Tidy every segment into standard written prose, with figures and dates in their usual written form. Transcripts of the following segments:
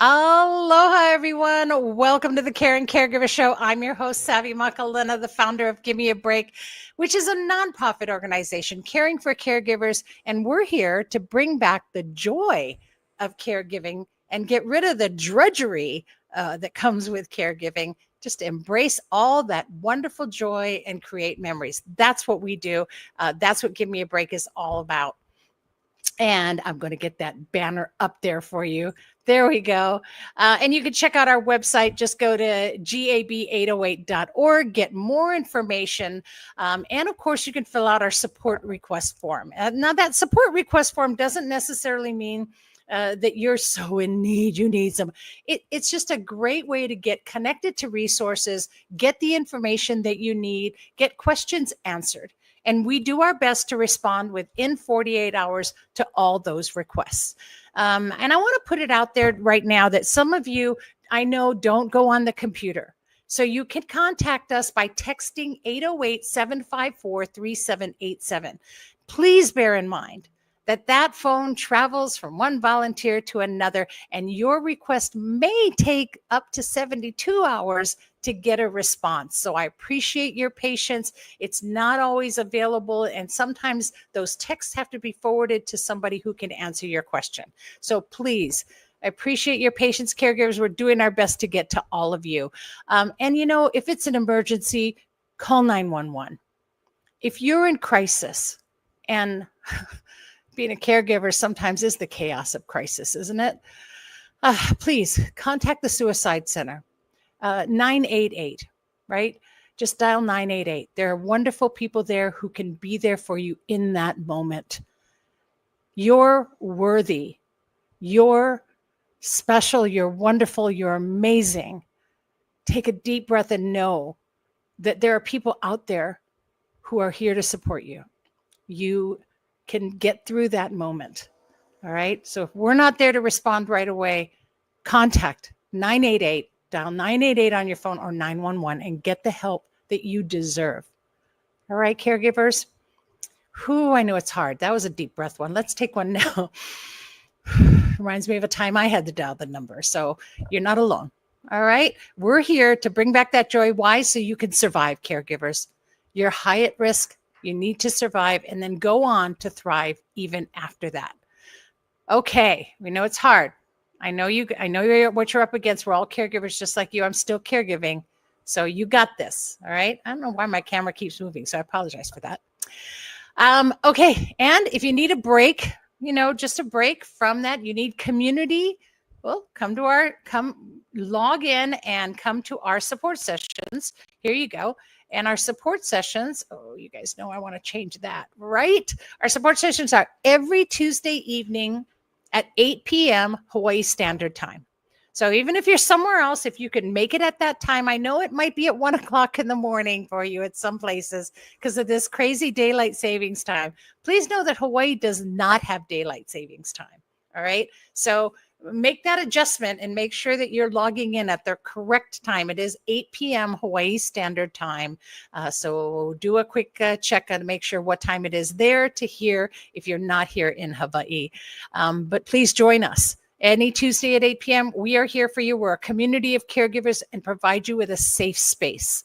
Aloha, everyone. Welcome to the Caring Caregiver Show. I'm your host, Savy, the founder of Gimme a Break, which is a nonprofit organization caring for caregivers. And we're here to bring back the joy of caregiving and get rid of the drudgery that comes with caregiving. Just embrace all that wonderful joy and create memories. That's what we do. That's what Gimme a Break is all about. And I'm going to get that banner up there for you. There we go. And you can check out our website. Just go to gab808.org, get more information. And of course, you can fill out our support request form. Now, that support request form doesn't necessarily mean that you're so in need, you need some. It's just a great way to get connected to resources, get the information that you need, get questions answered. And we do our best to respond within 48 hours to all those requests. And I want to put it out there right now that some of you, I know, don't go on the computer. So you can contact us by texting 808-754-3787. Please bear in mind that that phone travels from one volunteer to another, and your request may take up to 72 hours to get a response. So I appreciate your patience. It's not always available, and sometimes those texts have to be forwarded to somebody who can answer your question. So please, I appreciate your patience, caregivers. We're doing our best to get to all of you. And you know, if it's an emergency, call 911. If you're in crisis, and being a caregiver sometimes is the chaos of crisis, isn't it? Please contact the Suicide Center, 988, right? Just dial 988. There are wonderful people there who can be there for you in that moment. You're worthy. You're special. You're wonderful. You're amazing. Take a deep breath and know that there are people out there who are here to support you. You can get through that moment. All right. So if we're not there to respond right away, contact 988, dial 988 on your phone or 911 and get the help that you deserve. All right, caregivers. I know it's hard. That was a deep breath one. Let's take one now. Reminds me of a time I had to dial the number. So you're not alone. All right. We're here to bring back that joy. Why? So you can survive, caregivers. You're high at risk. You need to survive and then go on to thrive even after that. Okay, we know it's hard. I know what you're up against. We're all caregivers just like you. I'm still caregiving. So you got this. All right. I don't know why my camera keeps moving, so I apologize for that. Okay. And if you need a break, just a break from that, you need community. Well, come log in and come to our support sessions. Here you go. And our support sessions, you guys know I want to change that, right? Our support sessions are every Tuesday evening at 8 p.m. Hawaii Standard Time. So even if you're somewhere else, if you can make it at that time, I know it might be at 1 o'clock in the morning for you at some places because of this crazy daylight savings time. Please know that Hawaii does not have daylight savings time. All right. So make that adjustment and make sure that you're logging in at the correct time. It is 8 p.m. Hawaii Standard Time. So do a quick check and make sure what time it is there to hear if you're not here in Hawaii. But please join us. Any Tuesday at 8 p.m., we are here for you. We're a community of caregivers and provide you with a safe space.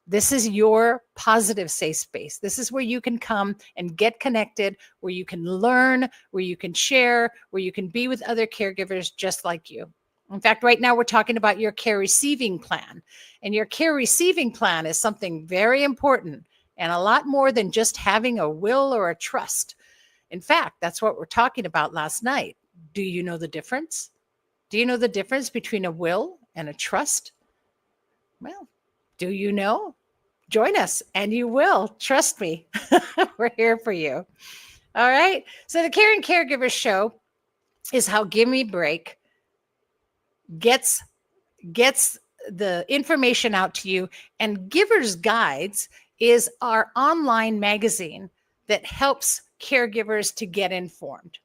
This is your positive safe space. This is where you can come and get connected, where you can learn, where you can share, where you can be with other caregivers just like you. In fact, right now we're talking about your care receiving plan. And your care receiving plan is something very important and a lot more than just having a will or a trust. In fact, that's what we're talking about last night. Do you know the difference? Do you know the difference between a will and a trust? Well, do you know? Join us and you will. Trust me. We're here for you. All right. So the Caring Caregiver Show is how Gimme Break gets the information out to you. And Giver's Guides is our online magazine that helps caregivers to get informed.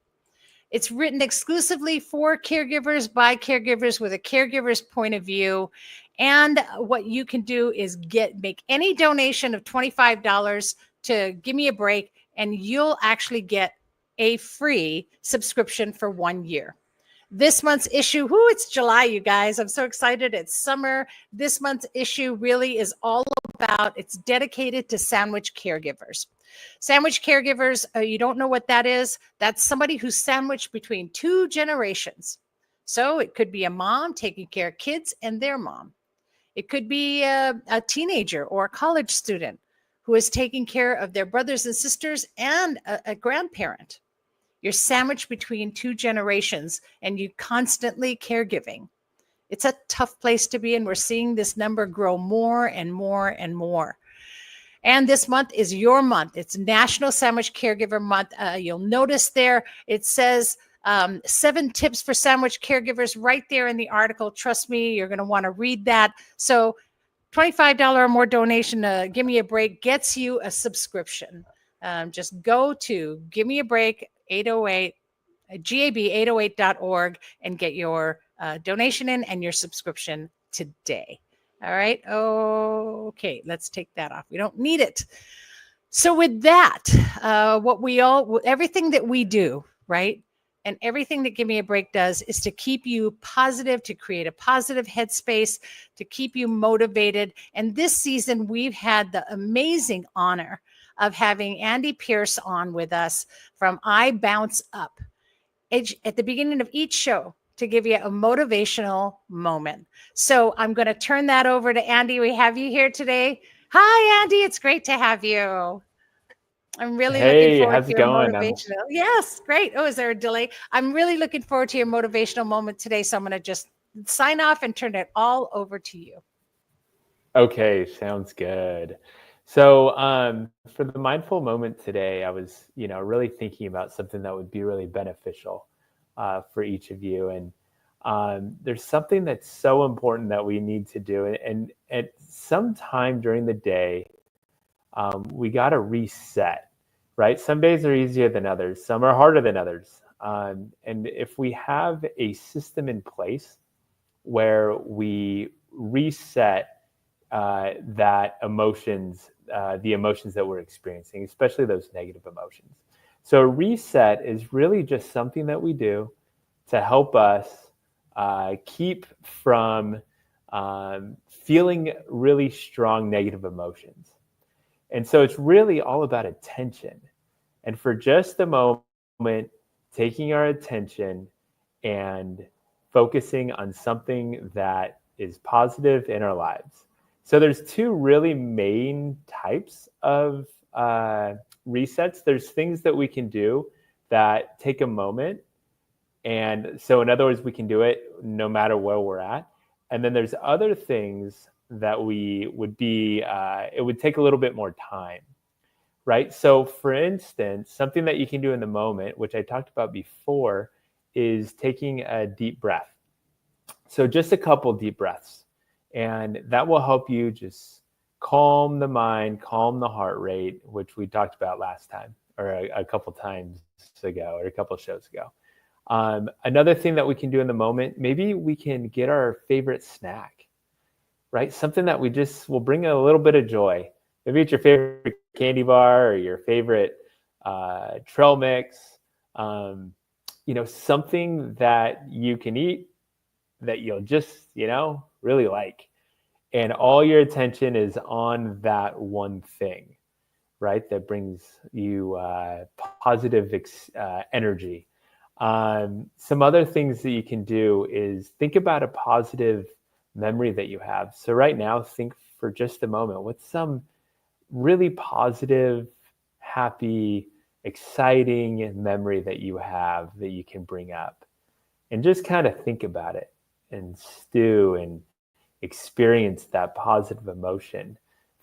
It's written exclusively for caregivers by caregivers with a caregiver's point of view. And what you can do is make any donation of $25 to Gimme a Break, and you'll actually get a free subscription for 1 year. This month's issue, it's July, you guys. I'm so excited. It's summer. This month's issue really is all about, it's dedicated to sandwich caregivers. Sandwich caregivers, you don't know what that is? That's somebody who's sandwiched between two generations. So it could be a mom taking care of kids and their mom. It could be a teenager or a college student who is taking care of their brothers and sisters and a grandparent. You're sandwiched between two generations and you constantly caregiving. It's a tough place to be, and we're seeing this number grow more and more and more. And this month is your month. It's National Sandwich Caregiver Month. You'll notice there it says 7 tips for sandwich caregivers right there in the article. Trust me, you're going to want to read that. So $25 or more donation to Gimme a Break gets you a subscription. Just go to Gimme a Break 808 gab808.org and get your donation in and your subscription today. All right. Okay, let's take that off. We don't need it. So with that, everything that we do, right? And everything that Gimme a Break does is to keep you positive, to create a positive headspace, to keep you motivated. And this season, we've had the amazing honor of having Andy Pierce on with us from iBOUNCE Up at the beginning of each show to give you a motivational moment. So I'm going to turn that over to Andy. We have you here today. Hi, Andy. It's great to have you. I'm really looking forward to your motivational. Yes, great. Oh, is there a delay? I'm really looking forward to your motivational moment today. So I'm going to just sign off and turn it all over to you. Okay, sounds good. So for the mindful moment today, I was, really thinking about something that would be really beneficial for each of you. And there's something that's so important that we need to do. And at some time during the day, we got to reset, right? Some days are easier than others. Some are harder than others. And if we have a system in place where we reset the emotions that we're experiencing, especially those negative emotions. So a reset is really just something that we do to help us keep from feeling really strong negative emotions. And so it's really all about attention. And for just a moment, taking our attention and focusing on something that is positive in our lives. So there's 2 really main types of resets. There's things that we can do that take a moment. And so in other words, we can do it no matter where we're at. And then there's other things that it would take a little bit more time, right? So for instance, something that you can do in the moment, which I talked about before, is taking a deep breath. So just a couple deep breaths. And that will help you just calm the mind, calm the heart rate, which we talked about last time, or a couple times ago, or a couple shows ago. Another thing that we can do in the moment, maybe we can get our favorite snack, right? Something that will bring a little bit of joy. Maybe it's your favorite candy bar or your favorite trail mix, something that you can eat that you'll just, really like. And all your attention is on that one thing, right? That brings you positive energy. Some other things that you can do is think about a positive memory that you have. So right now, think for just a moment, what's some really positive, happy, exciting memory that you have that you can bring up? And just kind of think about it and stew and experience that positive emotion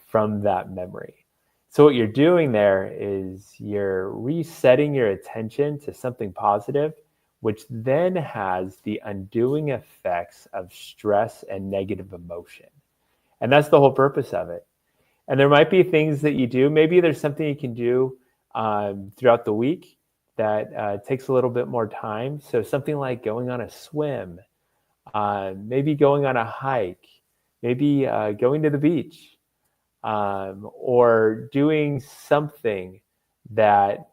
from that memory. So what you're doing there is you're resetting your attention to something positive, which then has the undoing effects of stress and negative emotion. And that's the whole purpose of it. And there might be things that you do. Maybe there's something you can do throughout the week that takes a little bit more time. So something like going on a swim, maybe going on a hike, maybe going to the beach, or doing something that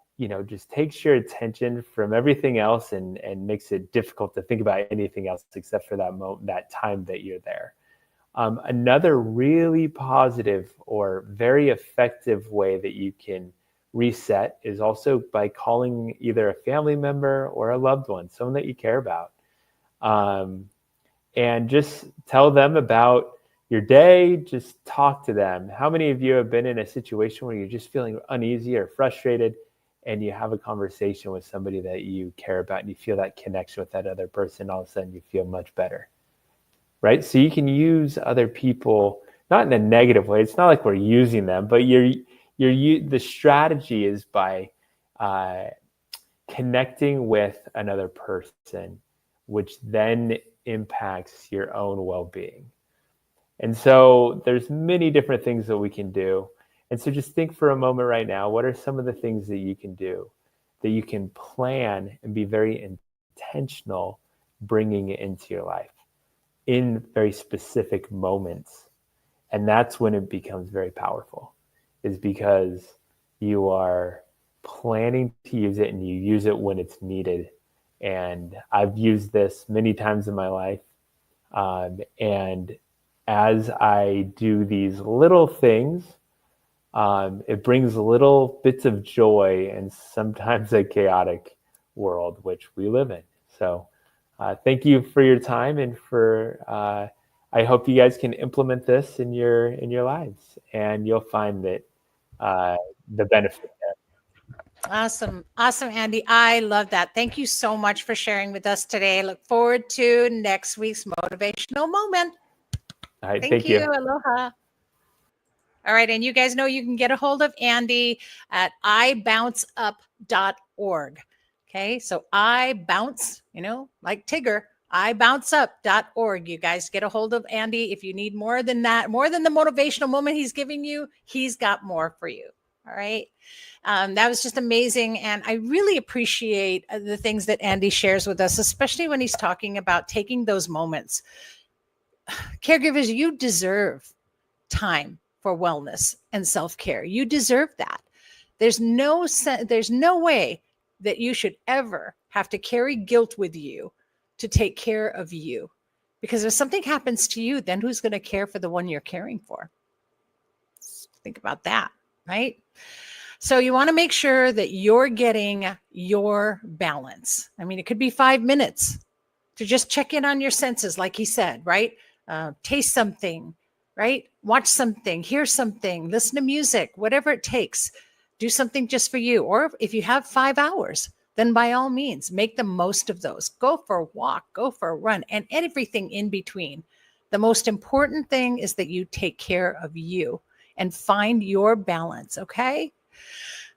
just takes your attention from everything else and makes it difficult to think about anything else except for that time that you're there. Another really positive or very effective way that you can reset is also by calling either a family member or a loved one, someone that you care about, and just tell them about your day. Just talk to them. How many of you have been in a situation where you're just feeling uneasy or frustrated, and you have a conversation with somebody that you care about and you feel that connection with that other person, all of a sudden you feel much better, right? So you can use other people, not in a negative way. It's not like we're using them, but the strategy is by connecting with another person, which then impacts your own well-being. And so there's many different things that we can do. And so just think for a moment right now, what are some of the things that you can do, that you can plan and be very intentional bringing it into your life in very specific moments? And that's when it becomes very powerful, is because you are planning to use it and you use it when it's needed. And I've used this many times in my life. And as I do these little things, it brings little bits of joy in sometimes a chaotic world which we live in. So thank you for your time, and I hope you guys can implement this in your lives, and you'll find that the benefit. Awesome. Awesome, Andy. I love that. Thank you so much for sharing with us today. Look forward to next week's motivational moment. All right. Thank you. Aloha. All right. And you guys know you can get a hold of Andy at iBOUNCEUP.org. Okay. So iBOUNCE, like Tigger, iBOUNCEUP.org. You guys get a hold of Andy. If you need more than that, more than the motivational moment he's giving you, he's got more for you. All right. That was just amazing. And I really appreciate the things that Andy shares with us, especially when he's talking about taking those moments. Caregivers, you deserve time for wellness and self-care. You deserve that. There's no way that you should ever have to carry guilt with you to take care of you. Because if something happens to you, then who's going to care for the one you're caring for? Think about that, right? So you want to make sure that you're getting your balance. I mean, it could be 5 minutes to just check in on your senses, like he said, right? Taste something, right? Watch something, hear something, listen to music, whatever it takes. Do something just for you. Or if you have 5 hours, then by all means, make the most of those. Go for a walk, go for a run, and everything in between. The most important thing is that you take care of you and find your balance, okay?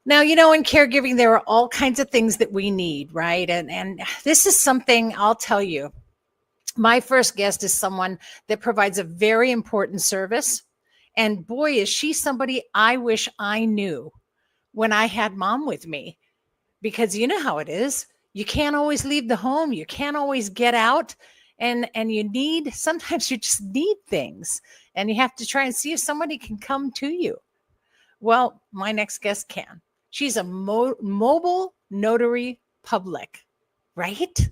Now, in caregiving, there are all kinds of things that we need, right? And this is something I'll tell you. My first guest is someone that provides a very important service. And boy, is she somebody I wish I knew when I had mom with me. Because you know how it is. You can't always leave the home. You can't always get out. And sometimes you just need things. And you have to try and see if somebody can come to you. Well, my next guest can. She's a mobile notary public, right?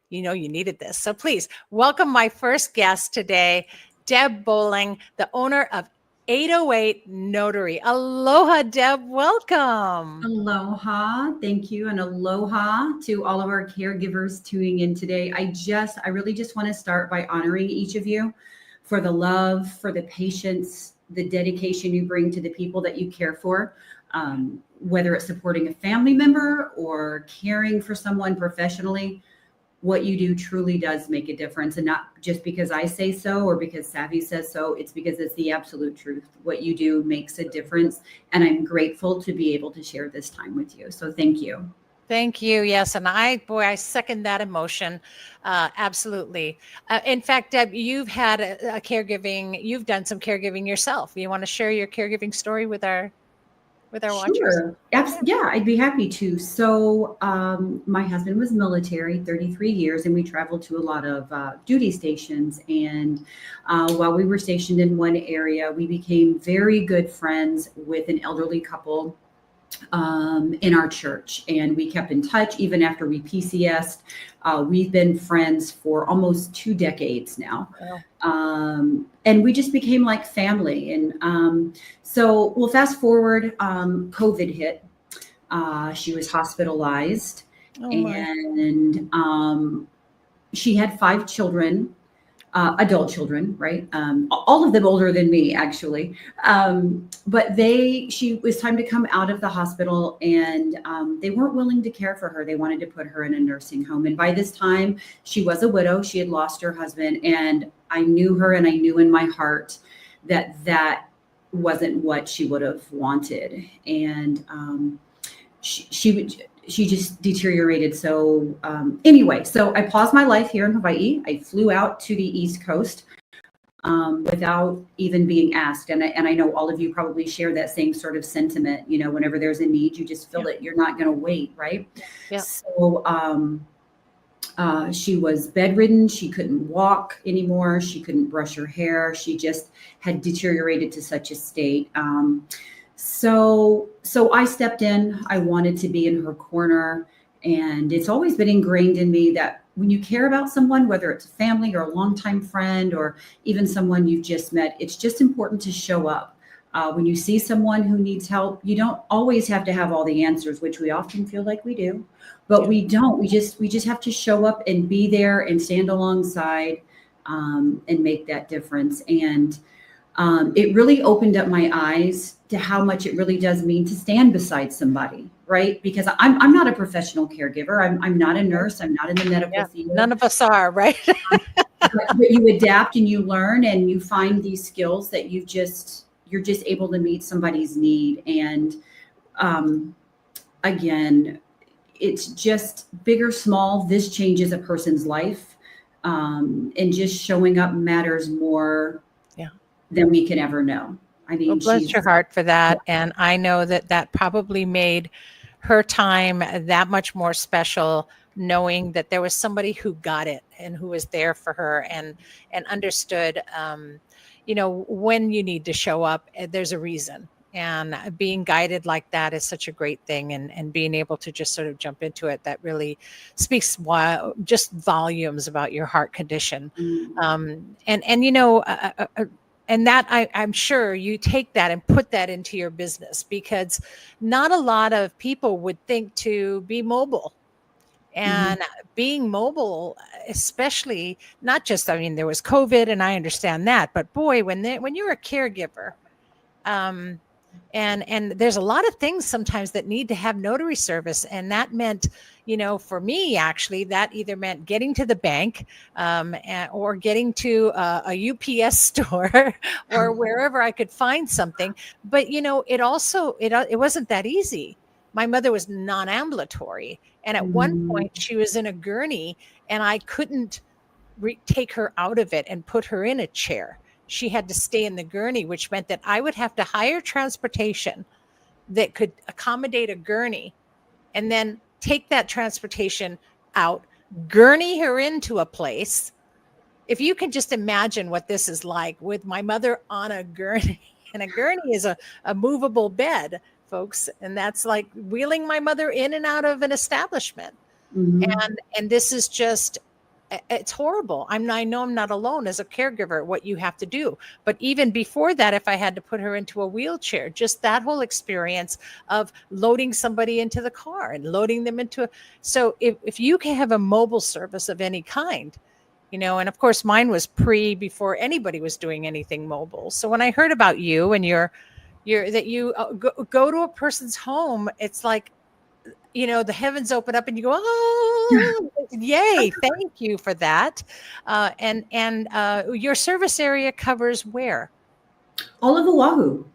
You needed this. So please welcome my first guest today, Deb Boling, the owner of 808 Notary. Aloha, Deb. Welcome. Aloha. Thank you. And aloha to all of our caregivers tuning in today. I really just want to start by honoring each of you for the love, for the patience, the dedication you bring to the people that you care for. Whether it's supporting a family member or caring for someone professionally, what you do truly does make a difference. And not just because I say so or because Savy says so, it's because it's the absolute truth. What you do makes a difference. And I'm grateful to be able to share this time with you. So thank you. Thank you. Yes. And I second that emotion. Absolutely. In fact, Deb, you've had you've done some caregiving yourself. You want to share your caregiving story with our watchers? Sure. Yeah, I'd be happy to. So my husband was military, 33 years, and we traveled to a lot of duty stations. And while we were stationed in one area, we became very good friends with an elderly couple in our church, and we kept in touch even after we PCS'd. We've been friends for almost 2 decades now. And we just became like family. And so we'll fast forward, COVID hit. She was hospitalized, and she had 5 children, adult children, right? All of them older than me, actually. But she was time to come out of the hospital, and they weren't willing to care for her. They wanted to put her in a nursing home. And by this time, she was a widow. She had lost her husband, and I knew her, and I knew in my heart that wasn't what she would have wanted. And she just deteriorated. So anyway, so I paused my life here in Hawaii. I flew out to the East Coast without even being asked. And I know all of you probably share that same sort of sentiment. You know, whenever there's a need, you just feel it. You're not going to wait, right? Yeah. So she was bedridden. She couldn't walk anymore. She couldn't brush her hair. She just had deteriorated to such a state. So I stepped in. I wanted to be in her corner. And it's always been ingrained in me that when you care about someone, whether it's a family or a longtime friend or even someone you've just met, it's just important to show up. When you see someone who needs help, you don't always have to have all the answers, which we often feel like we do, but we don't. We just have to show up and be there and stand alongside and make that difference. And it really opened up my eyes to how much it really does mean to stand beside somebody, right? Because I'm not a professional caregiver. I'm not a nurse. I'm not in the medical field. None of us are, right? but you adapt and you learn and you find these skills that you're just able to meet somebody's need. And again, it's just big or small. This changes a person's life, and just showing up matters more than we can ever know. I mean, well, bless your heart for that. And I know that probably made her time that much more special, knowing that there was somebody who got it and who was there for her and understood, when you need to show up, there's a reason. And being guided like that is such a great thing. And being able to just sort of jump into it, that really speaks just volumes about your heart condition. And that I'm sure you take that and put that into your business, because not a lot of people would think to be mobile. And being mobile, especially not just, there was COVID and I understand that, but boy, when you're a caregiver, and there's a lot of things sometimes that need to have notary service. And that meant, for me, actually, that either meant getting to the bank or getting to a UPS store or wherever I could find something. But, it also, it wasn't that easy. My mother was non-ambulatory. And at one point she was in a gurney and I couldn't take her out of it and put her in a chair. She had to stay in the gurney, which meant that I would have to hire transportation that could accommodate a gurney and then take that transportation out, gurney her into a place. If you can just imagine what this is like with my mother on a gurney, and a gurney is a movable bed, folks. And that's like wheeling my mother in and out of an establishment. And this is just, it's horrible. I know I'm not alone as a caregiver, what you have to do. But even before that, if I had to put her into a wheelchair, just that whole experience of loading somebody into the car and loading them into so if you can have a mobile service of any kind, and of course mine was before anybody was doing anything mobile. So when I heard about you and you go to a person's home, it's like, the heavens open up and you go, oh, yay. Thank you for that. And your service area covers where? All of Oahu.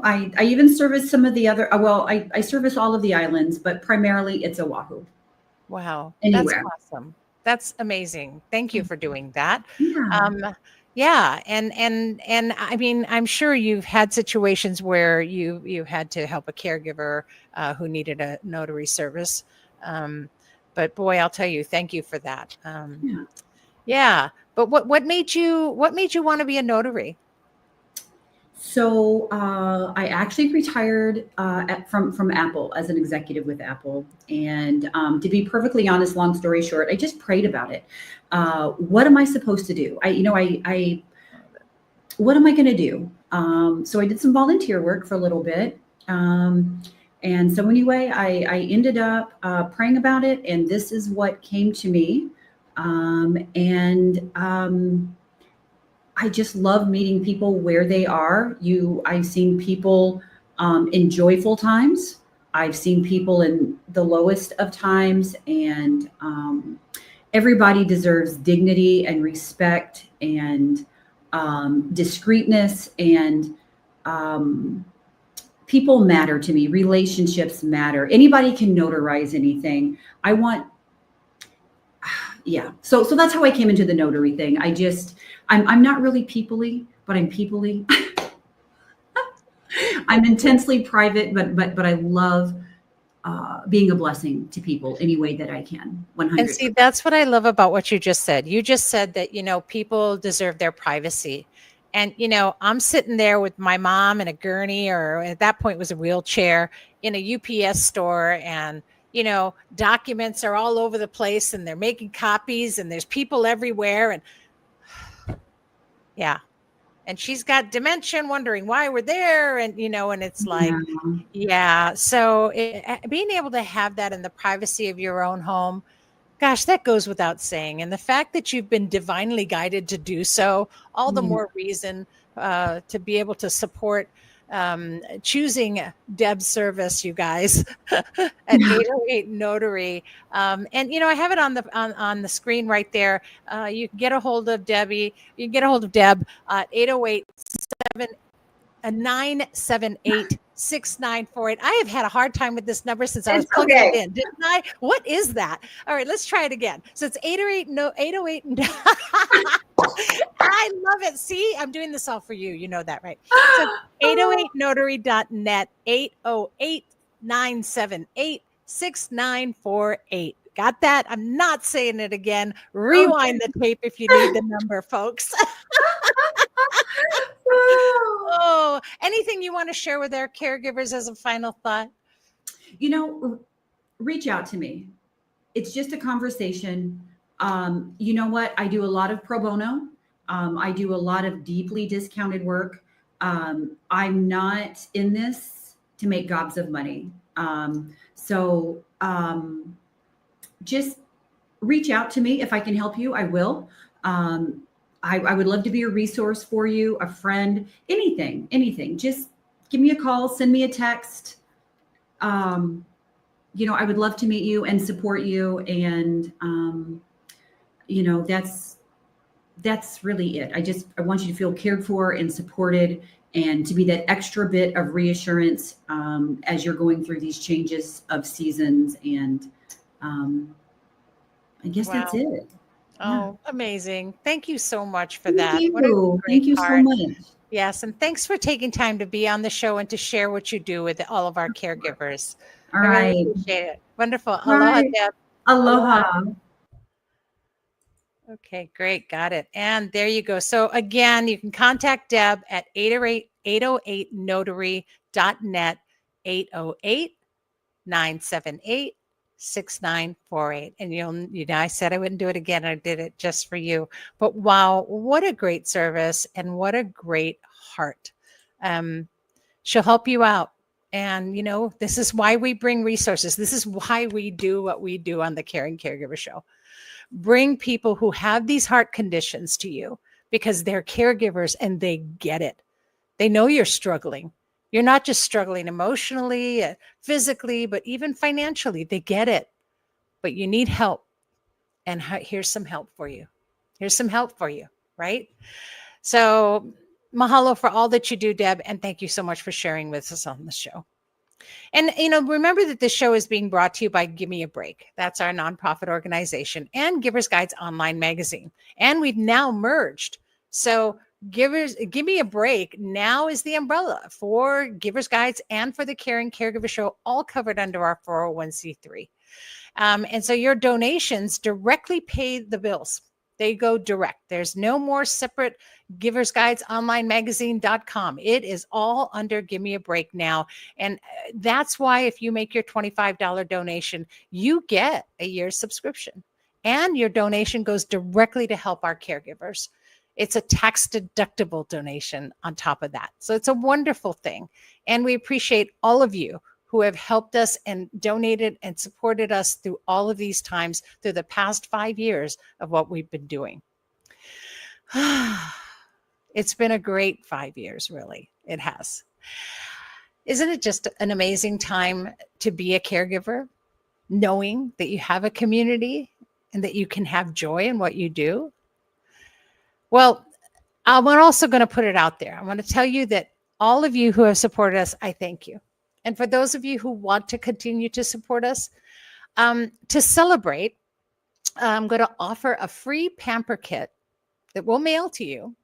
I even service some of the other, I service all of the islands, but primarily it's Oahu. Wow. Anywhere. That's awesome. That's amazing. Thank you for doing that. Yeah. And I'm sure you've had situations where you had to help a caregiver who needed a notary service. But boy, I'll tell you, thank you for that. Yeah. But what made you want to be a notary? So I actually retired from Apple as an executive with Apple. And to be perfectly honest, long story short, I just prayed about it. What am I supposed to do? What am I going to do? So I did some volunteer work for a little bit. And so anyway, I ended up praying about it, and this is what came to me. I just love meeting people where they are. I've seen people in joyful times. I've seen people in the lowest of times, and everybody deserves dignity and respect and discreetness, and people matter to me. Relationships matter. Anybody can notarize anything. Yeah. So that's how I came into the notary thing. I'm not really people-y, but I'm people-y. I'm intensely private, but I love being a blessing to people any way that I can. 100%. And see, that's what I love about what you just said. You just said that, people deserve their privacy. And, I'm sitting there with my mom in a gurney, or at that point was a wheelchair, in a UPS store, and documents are all over the place, and they're making copies, and there's people everywhere. And yeah. And she's got dementia, wondering why we're there. And, and it's like, yeah. So being able to have that in the privacy of your own home, gosh, that goes without saying. And the fact that you've been divinely guided to do so, all the more reason to be able to support choosing Deb's service, you guys, at 808 Notary. And I have it on the screen right there. You can get a hold of Debbie. You can get a hold of Deb at 808-978-6948. I have had a hard time with this number since I was plugging it in, didn't I? What is that? All right, let's try it again. So it's 808. I love it. See, I'm doing this all for you. You know that, right? So 808notary.net, 808-978-6948. Got that? I'm not saying it again. Rewind the tape if you need the number, folks. Oh, anything you want to share with our caregivers as a final thought? Reach out to me. It's just a conversation. You know what? I do a lot of pro bono. I do a lot of deeply discounted work. I'm not in this to make gobs of money. Just reach out to me. If I can help you, I will. I would love to be a resource for you, a friend, anything. Just give me a call, send me a text. I would love to meet you and support you. And, that's really it. I want you to feel cared for and supported, and to be that extra bit of reassurance as you're going through these changes of seasons. And I guess that's it. Oh, amazing. Thank you so much for Thank that. You. What a great Thank you heart. so much. Yes. And thanks for taking time to be on the show and to share what you do with all of our caregivers. All I right. really appreciate it. Wonderful. All Aloha, right. Deb. Aloha. Okay, great. Got it. And there you go. So again, you can contact Deb at 808notary.net, 808-978-6948. And I said I wouldn't do it again. I did it just for you. But wow, what a great service and what a great heart. She'll help you out. And, this is why we bring resources. This is why we do what we do on the Caring Caregiver Show. Bring people who have these heart conditions to you because they're caregivers and they get it. They know you're struggling. You're not just struggling emotionally, physically, but even financially. They get it. But you need help. And here's some help for you. Right? So mahalo for all that you do, Deb. And thank you so much for sharing with us on the show. And, remember that this show is being brought to you by Gimme a Break. That's our nonprofit organization, and Givers Guides online magazine. And we've now merged. So Gimme a Break now is the umbrella for Givers Guides and for the Caring Caregiver Show, all covered under our 401c3. And so your donations directly pay the bills. They go direct. There's no more separate Givers Guides online magazine.com. It is all under Gimme a Break now. And that's why if you make your $25 donation, you get a year's subscription. And your donation goes directly to help our caregivers. It's a tax deductible donation on top of that. So it's a wonderful thing. And we appreciate all of you who have helped us and donated and supported us through all of these times through the past 5 years of what we've been doing. It's been a great 5 years, really. It has. Isn't it just an amazing time to be a caregiver, knowing that you have a community and that you can have joy in what you do? Well, I'm also going to put it out there. I want to tell you that all of you who have supported us, I thank you. And for those of you who want to continue to support us, to celebrate, I'm going to offer a free pamper kit that we'll mail to you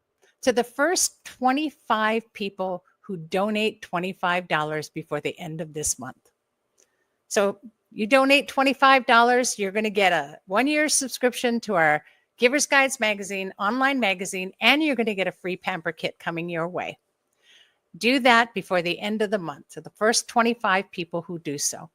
to the first 25 people who donate $25 before the end of this month. So you donate $25, you're going to get a 1-year subscription to our Givers Guides magazine, online magazine, and you're going to get a free pamper kit coming your way. Do that before the end of the month. So the first 25 people who do so.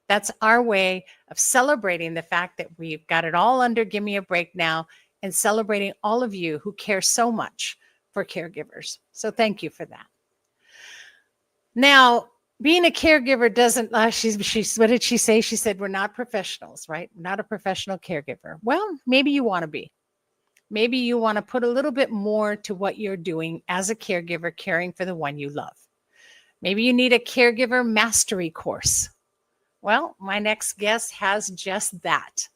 That's our way of celebrating the fact that we've got it all under Gimme a Break now and celebrating all of you who care so much for caregivers. So thank you for that. Now, being a caregiver doesn't, she's what did she say? She said, we're not professionals, right? We're not a professional caregiver. Well, maybe you want to be. Maybe you want to put a little bit more to what you're doing as a caregiver, caring for the one you love. Maybe you need a caregiver mastery course. Well, my next guest has just that.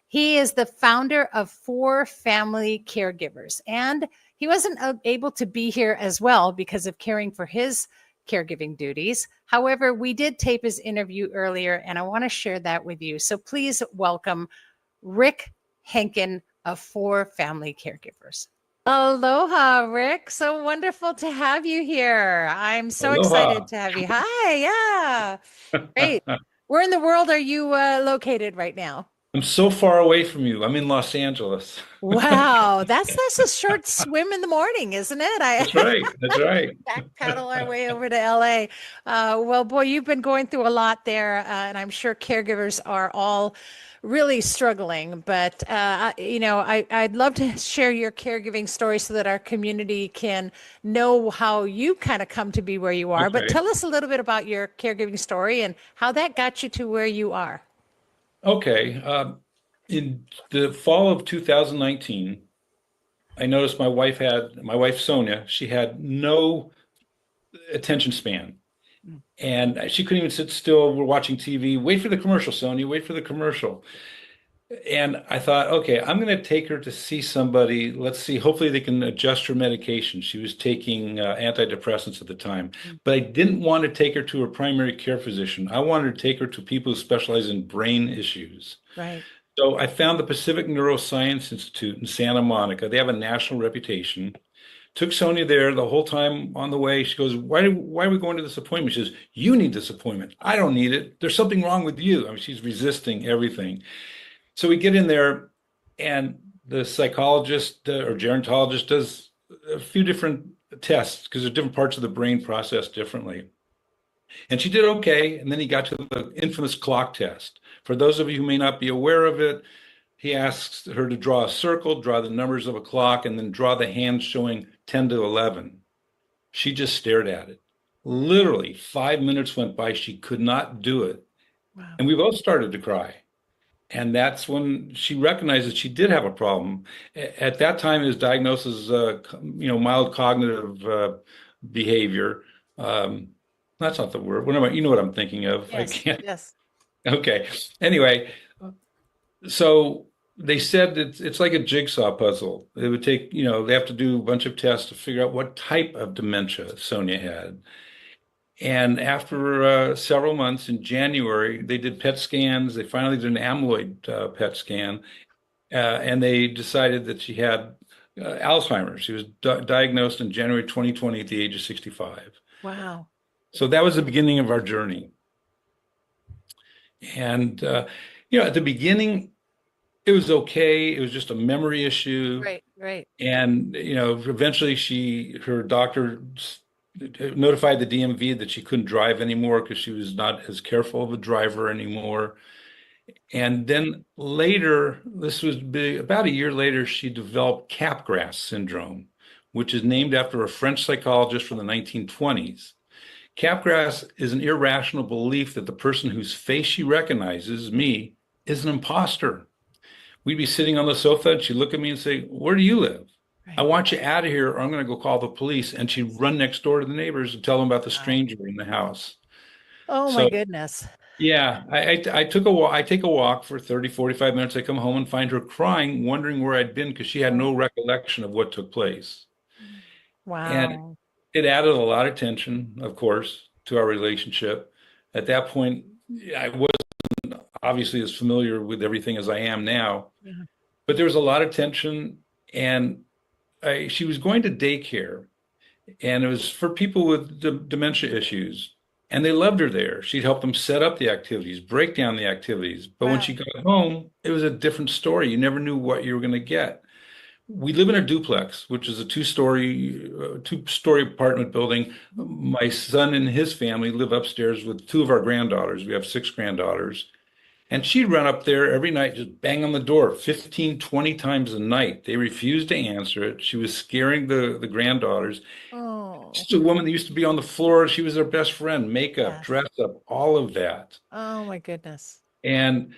He is the founder of 4 Family Caregivers, and he wasn't able to be here as well because of caring for his caregiving duties. However, we did tape his interview earlier, and I want to share that with you. So please welcome Rick Henkin of 4 Family Caregivers. Aloha, Rick. So wonderful to have you here. I'm so excited to have you. Hi, yeah. Great. Where in the world are you located right now? I'm so far away from you. I'm in Los Angeles. Wow, that's a short swim in the morning, isn't it? That's right. That's right. Back paddle our way over to LA. Well, boy, you've been going through a lot there, and I'm sure caregivers are all really struggling. But I'd love to share your caregiving story so that our community can know how you kind of come to be where you are. Okay. But tell us a little bit about your caregiving story and how that got you to where you are. Okay. In the fall of 2019, I noticed my wife Sonia, she had no attention span. And she couldn't even sit still. We're watching TV. Wait for the commercial, Sonia. Wait for the commercial. And I thought, okay, I'm going to take her to see somebody. Let's see. Hopefully they can adjust her medication. She was taking antidepressants at the time. But I didn't want to take her to her primary care physician. I wanted to take her to people who specialize in brain issues. Right. So I found the Pacific Neuroscience Institute in Santa Monica. They have a national reputation. Took Sonia there the whole time on the way. She goes, why are we going to this appointment? She says, you need this appointment. I don't need it. There's something wrong with you. I mean, she's resisting everything. So we get in there and the psychologist or gerontologist does a few different tests because there's different parts of the brain processed differently. And she did okay. And then he got to the infamous clock test. For those of you who may not be aware of it, he asks her to draw a circle, draw the numbers of a clock, and then draw the hands showing 10 to 11. She just stared at it. Literally 5 minutes went by. She could not do it. Wow. And we both started to cry. And that's when she recognized that she did have a problem. At that time, it was diagnosed as, mild cognitive behavior. That's not the word. You know what I'm thinking of. Yes, I can't. Yes. Okay. Anyway, so they said it's like a jigsaw puzzle. It would take, they have to do a bunch of tests to figure out what type of dementia Sonia had. And after several months in January, they did PET scans. They finally did an amyloid PET scan, and they decided that she had Alzheimer's. She was diagnosed in January 2020 at the age of 65. Wow. So that was the beginning of our journey. And, at the beginning, it was okay. It was just a memory issue. Right, right. And, eventually her doctor notified the DMV that she couldn't drive anymore because she was not as careful of a driver anymore. And then later, this was about a year later, she developed Capgras syndrome, which is named after a French psychologist from the 1920s. Capgras is an irrational belief that the person whose face she recognizes, me, is an imposter. We'd be sitting on the sofa and she'd look at me and say, "Where do you live? I Right. want you out of here or I'm going to go call the police." And she'd run next door to the neighbors and tell them about the Wow. stranger in the house. Oh my So goodness. yeah, I took a walk. I take a walk for 30, 45 minutes. I come home and find her crying, wondering where I'd been because she had no recollection of what took place. And Wow. it added a lot of tension, of course, to our relationship. At that point, I wasn't obviously as familiar with everything as I am now, Yeah. but there was a lot of tension. And she was going to daycare, and it was for people with dementia issues. And they loved her there. She'd help them set up the activities, break down the activities. But when Wow. she got home, it was a different story. You never knew what you were going to get. We live in a duplex, which is a two-story apartment building. My son and his family live upstairs with two of our granddaughters. We have 6 granddaughters. And she'd run up there every night, just bang on the door 15, 20 times a night. They refused to answer it. She was scaring the granddaughters. Oh, She's a woman that used to be on the floor. She was their best friend, makeup, yes. dress up, all of that. Oh my goodness. And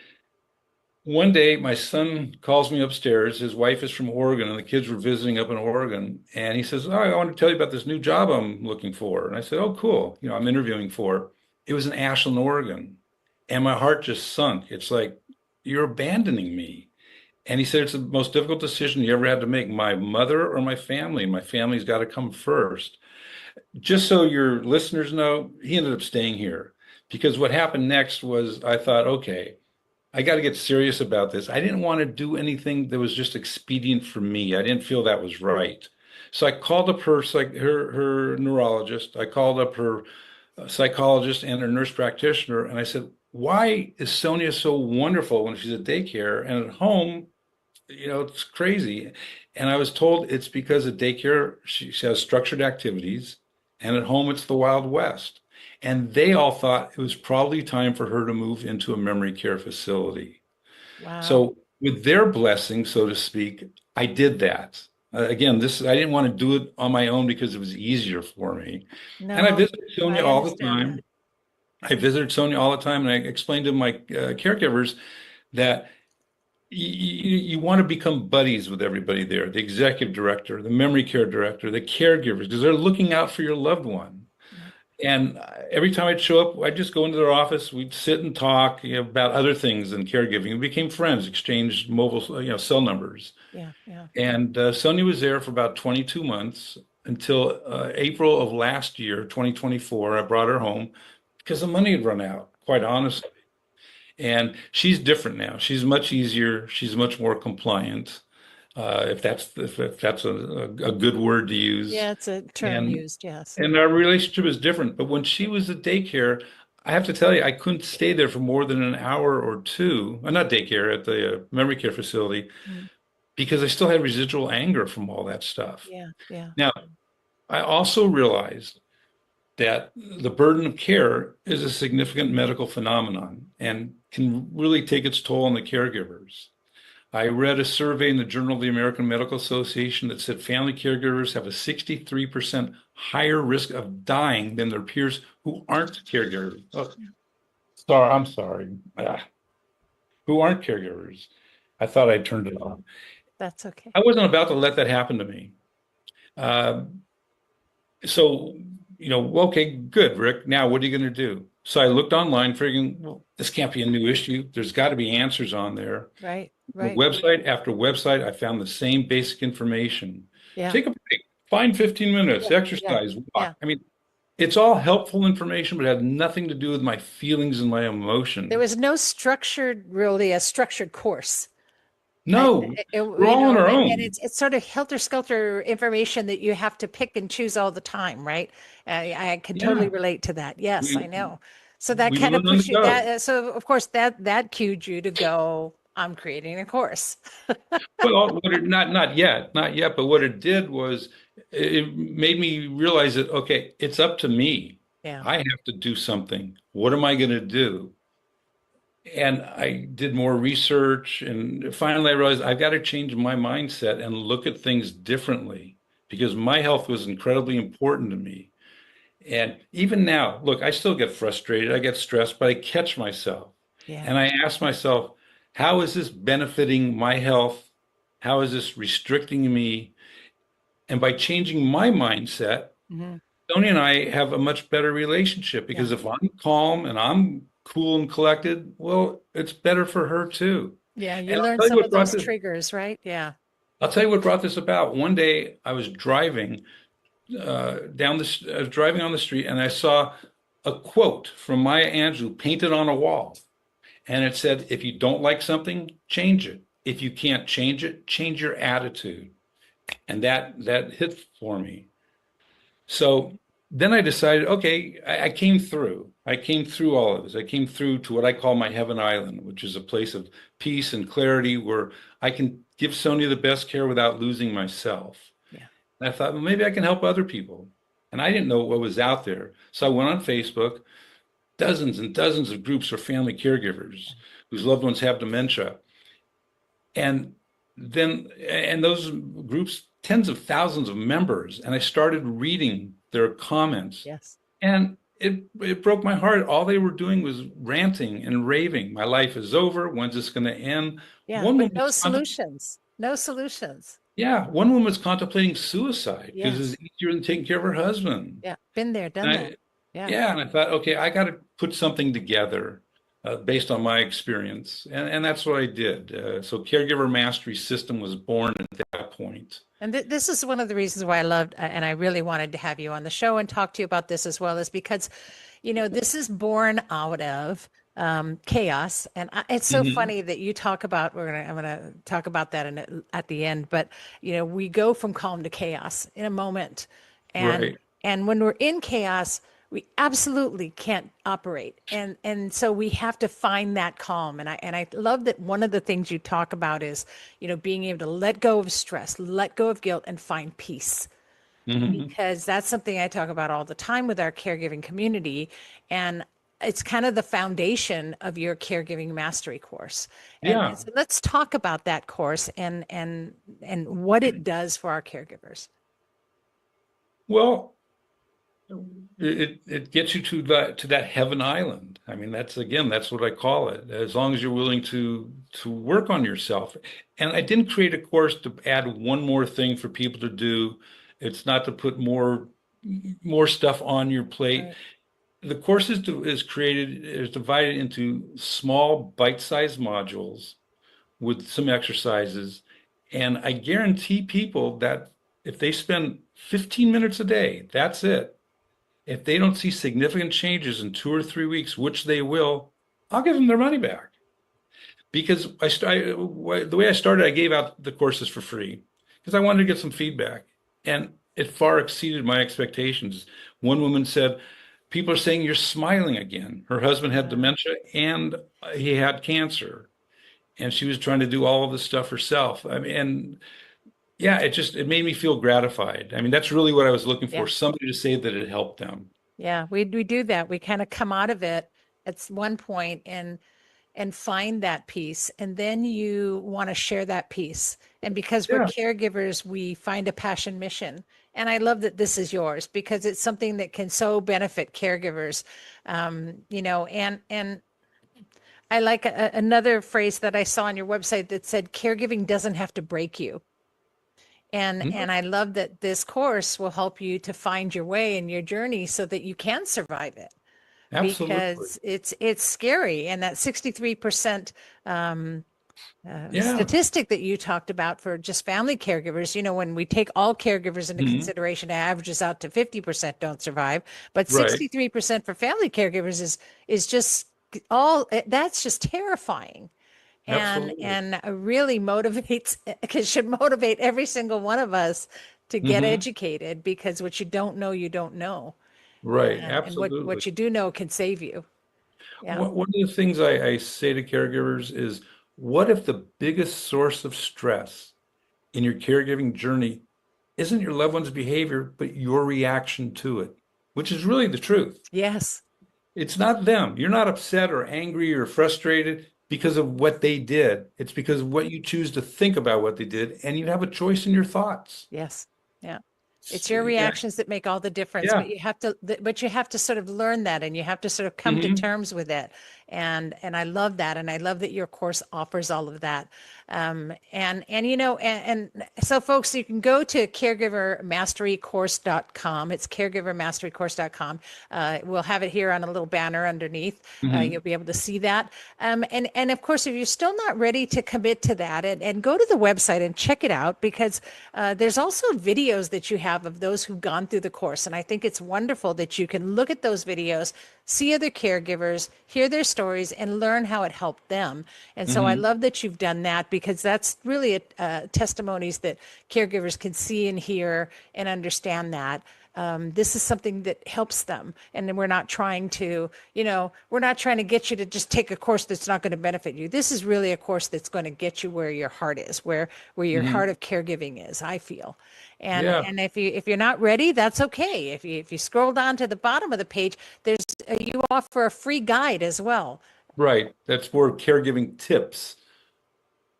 one day, my son calls me upstairs. His wife is from Oregon, and the kids were visiting up in Oregon. And he says, "Oh, I want to tell you about this new job I'm looking for." And I said, "Oh, cool. I'm interviewing for." It was in Ashland, Oregon. And my heart just sunk. It's like, "You're abandoning me." And he said, "It's the most difficult decision you ever had to make, my mother or my family. My family's got to come first." Just so your listeners know, he ended up staying here because what happened next was I thought, okay, I got to get serious about this. I didn't want to do anything that was just expedient for me. I didn't feel that was right. So I called up her neurologist. I called up her psychologist and her nurse practitioner, and I said, "Why is Sonia so wonderful when she's at daycare and at home, it's crazy?" And I was told it's because at daycare she has structured activities, and at home it's the Wild West. And they all thought it was probably time for her to move into a memory care facility. Wow. So with their blessing, so to speak, I did that. Again, I didn't want to do it on my own because it was easier for me. And I No, visited Sonia I all the understand time. I visited Sonia all the time, and I explained to my caregivers that you want to become buddies with everybody there, the executive director, the memory care director, the caregivers, because they're looking out for your loved one. that. And every time I'd show up, I'd just go into their office. We'd sit and talk, about other things than caregiving. We became friends, exchanged mobile, cell numbers. Yeah, yeah. And Sonia was there for about 22 months until April of last year, 2024. I brought her home because the money had run out, quite honestly. And she's different now. She's much easier. She's much more compliant, if that's a good word to use. Yeah, it's a term And used, yes. and our relationship is different. But when she was at daycare, I have to tell you, I couldn't stay there for more than an hour or two. Not daycare, at the memory care facility, Mm. because I still had residual anger from all that stuff. Yeah, yeah. Now, I also realized that the burden of care is a significant medical phenomenon and can really take its toll on the caregivers. I read a survey in the Journal of the American Medical Association that said family caregivers have a 63% higher risk of dying than their peers who aren't caregivers. Oh, I'm sorry. Who aren't caregivers. I thought I turned it on. That's okay. I wasn't about to let that happen to me. So, okay, good, Rick. Now, what are you going to do? So I looked online, figuring, well, this can't be a new issue. There's got to be answers on there. Right, right. Website after website, I found the same basic information. Yeah. Take a break, find 15 minutes, Yeah, exercise, walk. yeah. I mean, it's all helpful information, but it had nothing to do with my feelings and my emotion. There was no really a structured course. No, we're all on our own. And it's sort of helter-skelter information that you have to pick and choose all the time, right? I can totally relate to that. Yes, I know. So that we kind of learn on pushed the you go. so of course that cued you to go, I'm creating a course. Well, not yet, but what it did was it made me realize that, okay, it's up to me. Yeah. I have to do something. What am I going to do? And I did more research, and finally I realized I've got to change my mindset and look at things differently because my health was incredibly important to me. And even now, look, I still get frustrated, I get stressed, but I catch myself. Yeah. And I ask myself, how is this benefiting my health? How is this restricting me? And by changing my mindset, Mhm. Tony and I have a much better relationship because if I'm calm and I'm cool and collected, well, it's better for her too. Yeah. You And learn some of those triggers, right? Yeah. I'll tell you what brought this about. One day I was driving I was driving on the street and I saw a quote from Maya Angelou painted on a wall. And it said, if you don't like something, change it. If you can't change it, change your attitude. And that hit for me. So then I decided, okay, I came through. I came through all of this. I came through to what I call my heaven island, which is a place of peace and clarity where I can give Sonia the best care without losing myself. Yeah. And I thought, well, maybe I can help other people. And I didn't know what was out there. So I went on Facebook, dozens and dozens of groups for family caregivers whose loved ones have dementia. And those groups, tens of thousands of members, and I started reading their comments. Yes. And it broke my heart. All they were doing was ranting and raving. My life is over. When's this going to end? Yeah. One But woman no was solutions. No solutions. yeah, one woman was contemplating suicide because Yes. it's easier than taking care of her husband. Yeah. Been there, done And that. Yeah. yeah, and I thought, okay, I got to put something together based on my experience, and that's what I did. So Caregiver Mastery System was born at that point. And this is one of the reasons why I loved, and I really wanted to have you on the show and talk to you about this as well, is because, this is born out of chaos. And it's so funny that you talk about, I'm going to talk about that at the end, but, we go from calm to chaos in a moment. And, Right. and when we're in chaos, we absolutely can't operate. And so we have to find that calm. And I love that one of the things you talk about is, being able to let go of stress, let go of guilt, and find peace. Because that's something I talk about all the time with our caregiving community. And it's kind of the foundation of your caregiving mastery course. And so let's talk about that course and what it does for our caregivers. Well, it gets you to that heaven island. I mean, that's what I call it. As long as you're willing to work on yourself. And I didn't create a course to add one more thing for people to do. It's not to put more stuff on your plate. Right. The course is divided into small bite-sized modules with some exercises. And I guarantee people that if they spend 15 minutes a day, that's it. If they don't see significant changes in 2 or 3 weeks, which they will, I'll give them their money back. Because the way I started, I gave out the courses for free because I wanted to get some feedback. And it far exceeded my expectations. One woman said, people are saying you're smiling again. Her husband had dementia and he had cancer. And she was trying to do all of this stuff herself. I mean, and yeah, it made me feel gratified. I mean, that's really what I was looking for, somebody to say that it helped them. Yeah, we do that. We kind of come out of it at one point and find that peace. And then you want to share that peace. And because we're caregivers, we find a passion mission. And I love that this is yours because it's something that can so benefit caregivers. And I like another phrase that I saw on your website that said, caregiving doesn't have to break you. And I love that this course will help you to find your way in your journey so that you can survive it. Absolutely. Because it's scary. And that 63% statistic that you talked about for just family caregivers, when we take all caregivers into consideration, it averages out to 50% don't survive. But 63% for family caregivers is just that's just terrifying. And really motivates, because should motivate every single one of us to get educated, because what you don't know, you don't know. Right. And Absolutely. what you do know can save you. Yeah. One of the things I say to caregivers is what if the biggest source of stress in your caregiving journey isn't your loved one's behavior, but your reaction to it, which is really the truth. Yes. It's not them. You're not upset or angry or frustrated because of what they did. It's because of what you choose to think about what they did, and you have a choice in your thoughts. Yes. Yeah. It's your Yeah. reactions that make all the difference, Yeah. but you have to sort of learn that, and you have to sort of come to terms with it. And I love that. And I love that your course offers all of that. And so folks, you can go to caregivermasterycourse.com. It's caregivermasterycourse.com. We'll have it here on a little banner underneath. You'll be able to see that. And of course, if you're still not ready to commit to that, and go to the website and check it out, because there's also videos that you have of those who've gone through the course. And I think it's wonderful that you can look at those videos, see other caregivers, hear their stories, and learn how it helped them. And so I love that you've done that, because that's really testimonies that caregivers can see and hear and understand that. This is something that helps them. And then we're not trying to get you to just take a course that's not going to benefit you. This is really a course that's going to get you where your heart is, where your heart of caregiving is, I feel. And if you're not ready, that's okay. If you scroll down to the bottom of the page, you offer a free guide as well. Right. That's for caregiving tips,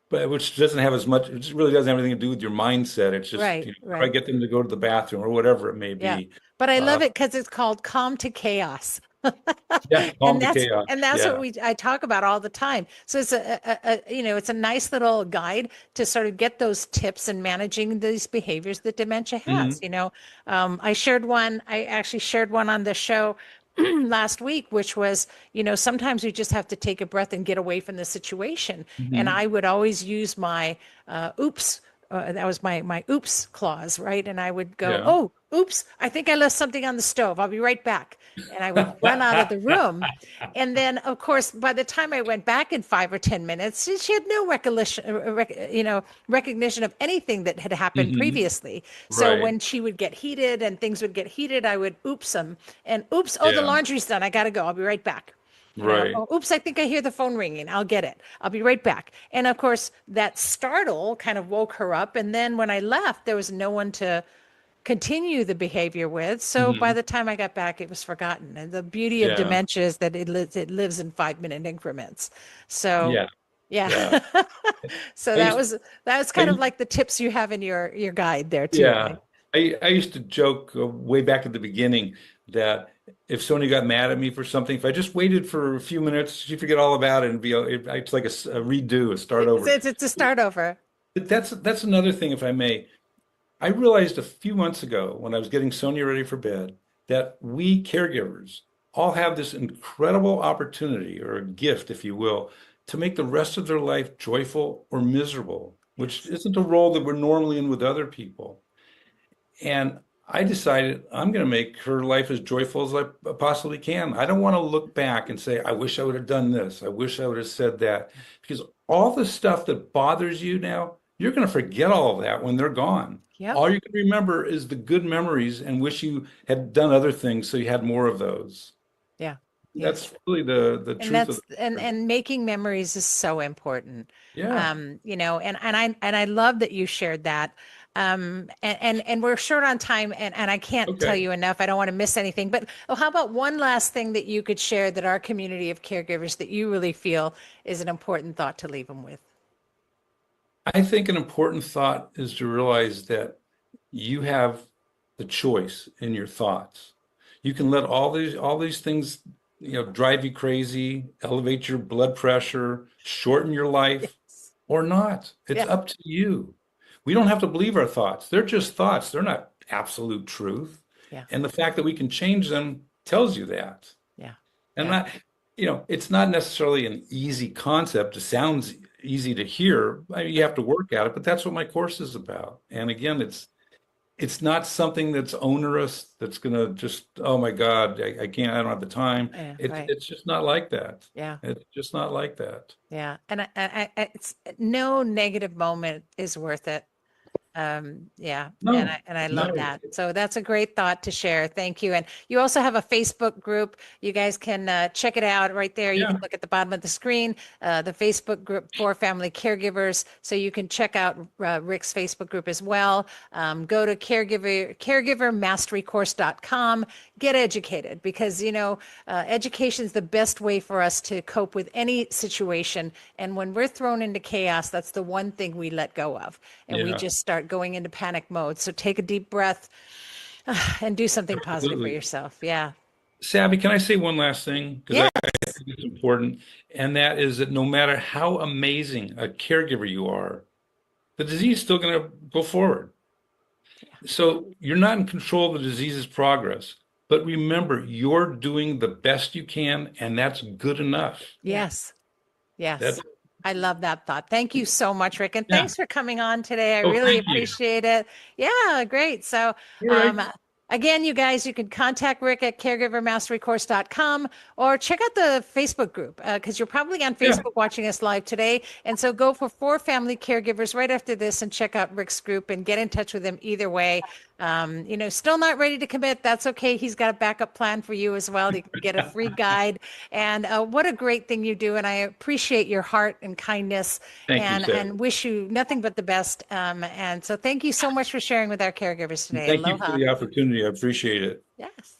but which doesn't have as much, it just really doesn't have anything to do with your mindset. It's just, Right, how I get them to go to the bathroom or whatever it may Yeah. be. But I love it because it's called Calm to Chaos. Yeah, calm to chaos. And that's Yeah. what I talk about all the time. So it's it's a nice little guide to sort of get those tips in managing these behaviors that dementia has. I actually shared one on the show last week, which was, sometimes we just have to take a breath and get away from the situation. And I would always use my oops. That was my oops clause, right? And I would go, oh, oops, I think I left something on the stove. I'll be right back. And I would run out of the room. And then, of course, by the time I went back in 5 or 10 minutes, she had no recognition of anything that had happened previously. So Right. when she would get heated and things would get heated, I would oops them. And oops, the Yeah. laundry's done. I got to go. I'll be right back. Right. Oops, I think I hear the phone ringing. I'll get it. I'll be right back. And of course, that startle kind of woke her up. And then when I left, there was no one to continue the behavior with. So by the time I got back, it was forgotten. And the beauty of Yeah. dementia is that it lives in 5-minute increments. So Yeah. yeah. So I that used- was kind of like the tips you have in your guide there too. Yeah. Right? I used to joke way back at the beginning that if Sony got mad at me for something, if I just waited for a few minutes, she'd forget all about it and it's like a redo, a start over. It's a start over. But that's another thing, if I may. I realized a few months ago when I was getting Sonia ready for bed that we caregivers all have this incredible opportunity, or a gift, if you will, to make the rest of their life joyful or miserable, which isn't a role that we're normally in with other people. And I decided I'm going to make her life as joyful as I possibly can. I don't want to look back and say, I wish I would have done this. I wish I would have said that. Because all the stuff that bothers you now, you're going to forget all of that when they're gone. Yep. All you can remember is the good memories and wish you had done other things so you had more of those. Yeah. That's really the And truth that's of it. and making memories is so important. Yeah. And I love that you shared that. And we're short on time, and I can't tell Okay. you enough. I don't want to miss anything. But how about one last thing that you could share that our community of caregivers that you really feel is an important thought to leave them with? I think an important thought is to realize that you have the choice in your thoughts. You can let all these things, drive you crazy, elevate your blood pressure, shorten your life, or not. It's Yeah. up to you. We don't have to believe our thoughts. They're just thoughts. They're not absolute truth. Yeah. And the fact that we can change them tells you that. Yeah. And Yeah. it's not necessarily an easy concept. It sounds easy to hear. You have to work at it, but that's what my course is about. And again, it's not something that's onerous, that's going to just, oh my God, I can't, I don't have the time. Yeah, right. It's just not like that. Yeah. It's just not like that. Yeah. And it's no negative moment is worth it. Yeah. No, And I love no. that. So that's a great thought to share. Thank you. And you also have a Facebook group. You guys can check it out right there. You can Yeah. look at the bottom of the screen, the Facebook group for family caregivers. So you can check out Rick's Facebook group as well. Go to caregivermasterycourse.com, get educated, because, education is the best way for us to cope with any situation. And when we're thrown into chaos, that's the one thing we let go of. And we Yeah. just start going into panic mode. So take a deep breath and do something positive for Absolutely. yourself. Yeah. Savvy, can I say one last thing? Because Yes. I think it's important. And that is that no matter how amazing a caregiver you are, the disease is still going to go forward. So you're not in control of the disease's progress. But remember, you're doing the best you can, and that's good enough. Yes. Yes. That's, I love that thought. Thank you so much, Rick. And yeah. thanks for coming on today. I Oh, really thank you. appreciate it. Yeah, great. So, All right. again, you guys, you can contact Rick at caregivermasterycourse.com or check out the Facebook group, because you're probably on Yeah. Facebook watching us live today. And so go for family caregivers right after this and check out Rick's group and get in touch with him either way. Still not ready to commit. That's okay. He's got a backup plan for you as well. You can get a free guide. And what a great thing you do. And I appreciate your heart and kindness, Thank you, Savvy. and wish you nothing but the best. And so thank you so much for sharing with our caregivers today. Thank you for Aloha. the opportunity. I appreciate it. Yes.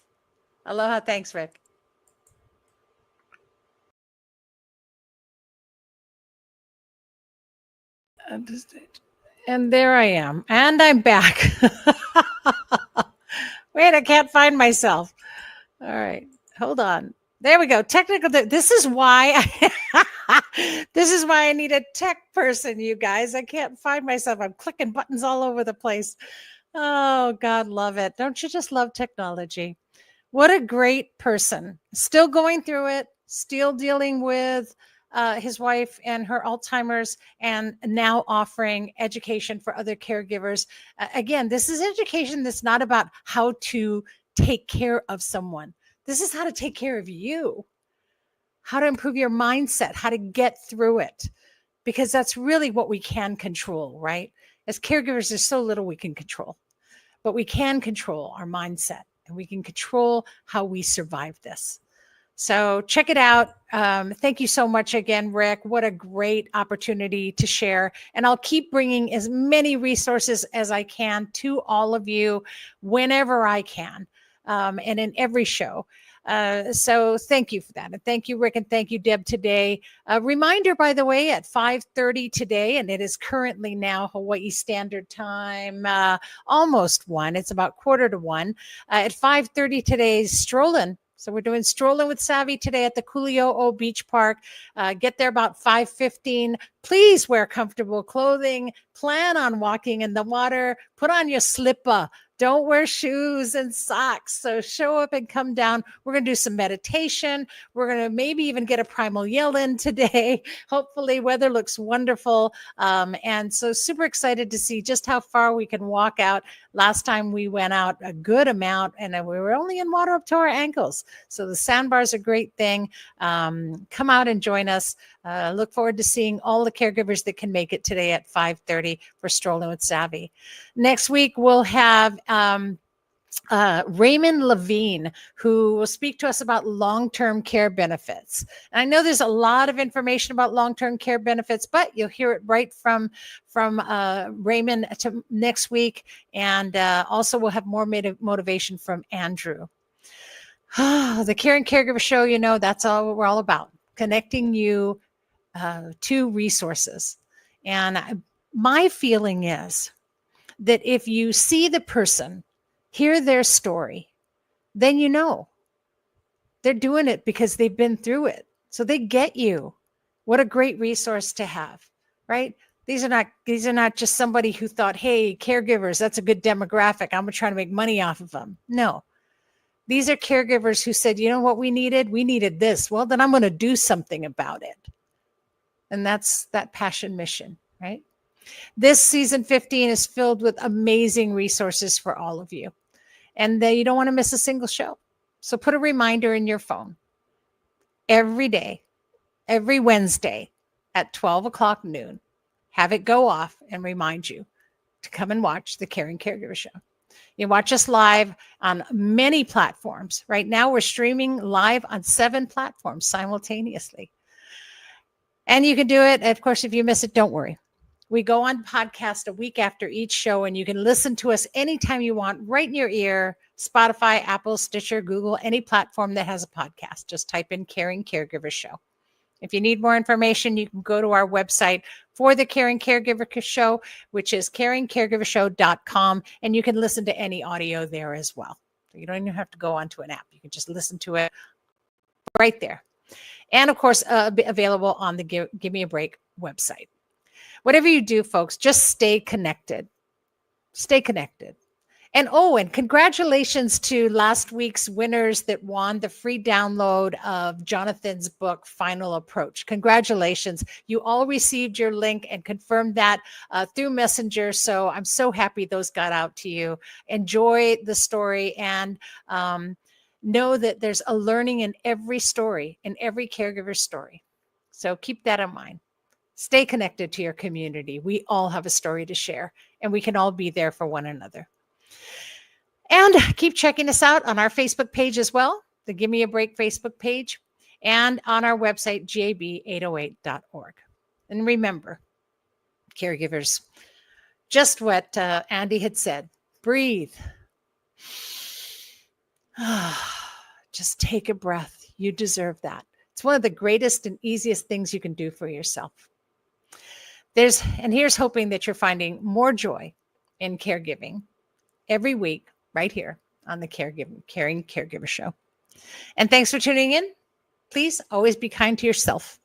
Aloha. Thanks, Rick. And there I am. And I'm back. Wait, I can't find myself. All right. Hold on. There we go. Technical. This is why this is why I need a tech person, you guys. I can't find myself. I'm clicking buttons all over the place. Oh, God, love it. Don't you just love technology? What a great person. Still going through it, still dealing with his wife and her Alzheimer's, and now offering education for other caregivers. Again, this is education that's not about how to take care of someone. This is how to take care of you, how to improve your mindset, how to get through it, because that's really what we can control, right? As caregivers, there's so little we can control, but we can control our mindset and we can control how we survive this. So check it out. Thank you so much again, Rick. What a great opportunity to share. And I'll keep bringing as many resources as I can to all of you whenever I can, and in every show. So thank you for that. And thank you, Rick, and thank you, Deb, today. A reminder, by the way, at 5:30 today, and it is currently now Hawaii Standard Time, almost 1. It's about 1:45. At 5:30 today, Strolling. So we're doing Strolling with Savvy today at the Kuli'o'o Beach Park. Get there about 5:15. Please wear comfortable clothing. Plan on walking in the water. Put on your slipper. Don't wear shoes and socks. So show up and come down. We're going to do some meditation. We're going to maybe even get a primal yell in today. Hopefully weather looks wonderful. And so super excited to see just how far we can walk out. Last time we went out a good amount and we were only in water up to our ankles. So the sandbar is a great thing. Come out and join us. Look forward to seeing all the caregivers that can make it today at 5:30 for Strolling with Savvy. Next week, we'll have Raymond Levine, who will speak to us about long-term care benefits. And I know there's a lot of information about long-term care benefits, but you'll hear it right from Raymond next week. And also we'll have more motivation from Andrew. The Caring Caregiver Show, that's all we're all about, connecting you to resources. And my feeling is that if you see the person, hear their story, then they're doing it because they've been through it. So they get you. What a great resource to have, right? These are not just somebody who thought, hey, caregivers, that's a good demographic, I'm gonna try to make money off of them. No. These are caregivers who said, you know what we needed? We needed this. Well, then I'm going to do something about it. And that's that passion mission, right? This season 15 is filled with amazing resources for all of you. And you don't want to miss a single show. So put a reminder in your phone every day, every Wednesday at 12 o'clock noon. Have it go off and remind you to come and watch the Caring Caregiver Show. You watch us live on many platforms. Right now, we're streaming live on 7 platforms simultaneously. And you can do it. Of course, if you miss it, don't worry. We go on podcast a week after each show, and you can listen to us anytime you want, right in your ear. Spotify, Apple, Stitcher, Google, any platform that has a podcast. Just type in Caring Caregiver Show. If you need more information, you can go to our website for the Caring Caregiver Show, which is caringcaregivershow.com, and you can listen to any audio there as well. So you don't even have to go onto an app. You can just listen to it right there. And of course, available on the Gimme a Break website. Whatever you do, folks, just stay connected. Stay connected. And congratulations to last week's winners that won the free download of Jonathan's book, Final Approach. Congratulations. You all received your link and confirmed that through Messenger. So I'm so happy those got out to you. Enjoy the story, and know that there's a learning in every story, in every caregiver story. So keep that in mind. Stay connected to your community. We all have a story to share, and we can all be there for one another. And keep checking us out on our Facebook page as well, the Gimme a Break Facebook page, and on our website, gab808.org. And remember, caregivers, just what Andy had said, breathe. Just take a breath. You deserve that. It's one of the greatest and easiest things you can do for yourself. Here's hoping that you're finding more joy in caregiving every week right here on the Caring Caregiver Show. And thanks for tuning in. Please always be kind to yourself,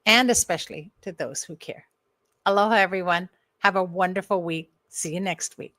and especially to those who care. Aloha, everyone. Have a wonderful week. See you next week.